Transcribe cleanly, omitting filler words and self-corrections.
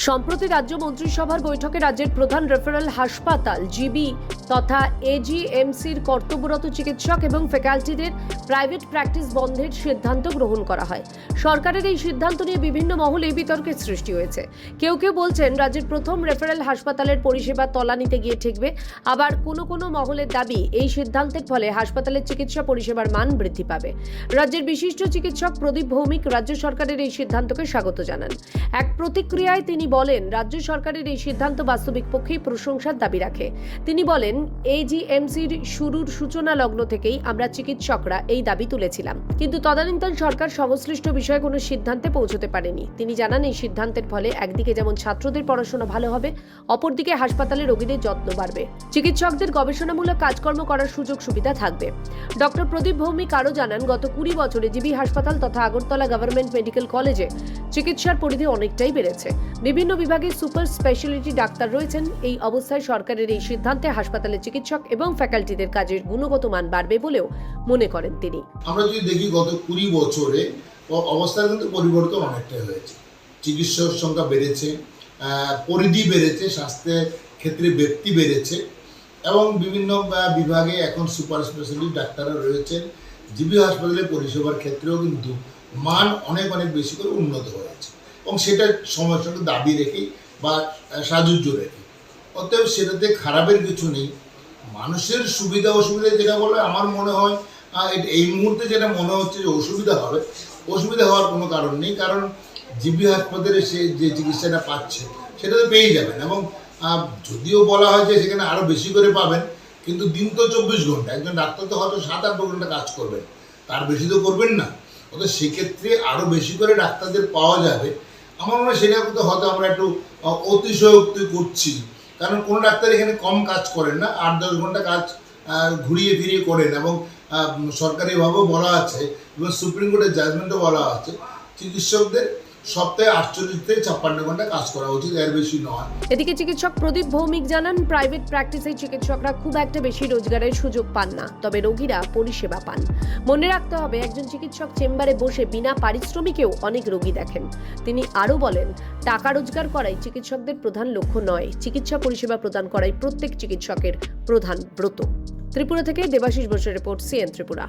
সম্প্রতি রাজ্য মন্ত্রিসভার বৈঠকে রাজ্যের প্রধান রেফারেল হাসপাতাল জিবি তথা এজিএমসির কর্তব্যরত চিকিৎসক এবং ফ্যাকাল্টিদের প্রাইভেট প্র্যাকটিস বন্ধের সিদ্ধান্ত গ্রহণ করা হয়। সরকারের এই সিদ্ধান্ত নিয়ে বিভিন্ন মহলে বিতর্কের সৃষ্টি হয়েছে। কেউ কেউ বলছেন রাজ্যের প্রথম রেফারেল হাসপাতালের পরিষেবা তলানিতে গিয়ে ঠেকবে, আবার কোনো কোনো মহলের দাবি এই সিদ্ধান্তের ফলে হাসপাতালের চিকিৎসা পরিষেবার মান বৃদ্ধি পাবে। রাজ্যের বিশিষ্ট চিকিৎসক প্রদীপ ভৌমিক রাজ্য সরকারের এই সিদ্ধান্তকে স্বাগত জানান। এক প্রতিক্রিয়ায় তিনি বলেন, রাজ্য সরকারের এই সিদ্ধান্ত বাস্তবিক পক্ষেই প্রশংসার দাবি রাখে। তিনি বলেন, এজিএমসির শুরুর সূচনা লগ্ন থেকেই আমরা চিকিৎসকরা এই দাবি তুলেছিলাম, কিন্তু তদানীন্তন সরকার সংশ্লিষ্ট বিষয়ে কোনো সিদ্ধান্তে পৌঁছতে পারেনি। তিনি জানান, এই সিদ্ধান্তের ফলে একদিকে যেমন ছাত্রদের পড়াশোনা ভালো হবে, অপরদিকে হাসপাতালে রোগীদের যত্ন বাড়বে, চিকিৎসকদের গবেষণামূলক কাজকর্ম করার সুযোগ সুবিধা থাকবে। ডক্টর প্রদীপ ভৌমিক আরও জানান, গত 20 বছরে জিবি হাসপাতাল তথা আগরতলা গভর্নমেন্ট মেডিকেল কলেজে চিকিৎসার পরিধি অনেকটাই বেড়েছে। বিভিন্ন বিভাগে সুপার স্পেশালিটি ডাক্তার রয়েছেন। এই অবস্থায় সরকারের এই সিদ্ধান্তে হাসপাতালের চিকিৎসক এবং ফ্যাকাল্টিদের কাজের গুণগত মান বাড়বে বলেও মনে করেন তিনি। আমরা যদি দেখি গত 20 বছরে অবস্থার কিন্তু পরিবর্তন অনেকটাই হয়েছে। চিকিৎসক সংখ্যা বেড়েছে, পরিধি বেড়েছে, স্বাস্থ্যের ক্ষেত্রে ব্যক্তি বেড়েছে এবং বিভিন্ন বিভাগে এখন সুপার স্পেশালিটি ডাক্তাররা রয়েছেন। জিবি হাসপাতালের পরিষেবার ক্ষেত্রেও কিন্তু মান অনেক বেশি করে উন্নত হয়েছে এবং সেটা সময়ের সঙ্গে দাবি রেখেই বা সাজুজ্য রেখে, অতএব সেটাতে খারাপের কিছু নেই। মানুষের সুবিধা অসুবিধা যেটা বলে আমার মনে হয় এই মুহূর্তে যেটা মনে হচ্ছে যে অসুবিধা হওয়ার কোনো কারণ নেই, কারণ জিবি হাসপাতালে সে যে চিকিৎসাটা পাচ্ছে সেটা তো পেয়ে যাবেন এবং যদিও বলা হয় যে সেখানে আরও বেশি করে পাবেন, কিন্তু দিন তো 24 ঘন্টা, একজন ডাক্তার তো হয়তো 7-8 ঘন্টা কাজ করবেন, তার বেশি তো করবেন না। অর্থাৎ সেক্ষেত্রে আরও বেশি করে ডাক্তারদের পাওয়া যাবে। আমার মনে হয় সেটা কিন্তু হয়তো আমরা একটু অতিশয়োক্তি করছি, কারণ কোনো ডাক্তার এখানে কম কাজ করেন না, 8-10 ঘন্টা কাজ ঘুরিয়ে ফিরিয়ে করেন এবং সরকারিভাবেও বলা আছে এবং সুপ্রিম কোর্টের জাজমেন্টও বলা আছে চিকিৎসকদের সপ্তাহে 48 থেকে 56 ঘন্টা কাজ করা উচিত, এর বেশি নয়। এদিকে চিকিৎসক প্রদীপ ভৌমিক জানান, প্রাইভেট প্র্যাকটিসে চিকিৎসকরা খুব একটা বেশি রোজগারের সুযোগ পান না, তবে রোগীরা পরিষেবা পান। মনে রাখতে হবে, একজন চিকিৎসক চেম্বারে বসে বিনা পারিশ্রমিকেও অনেক রোগী দেখেন। তিনি আরও বলেন, টাকা রোজগার করাই চিকিৎসকদের প্রধান লক্ষ্য নয়, চিকিৎসা পরিষেবা প্রদান করাই প্রত্যেক চিকিৎসকের প্রধান ব্রত। ত্রিপুরা থেকে দেবাশিস বসুর রিপোর্ট, সিএন ত্রিপুরা।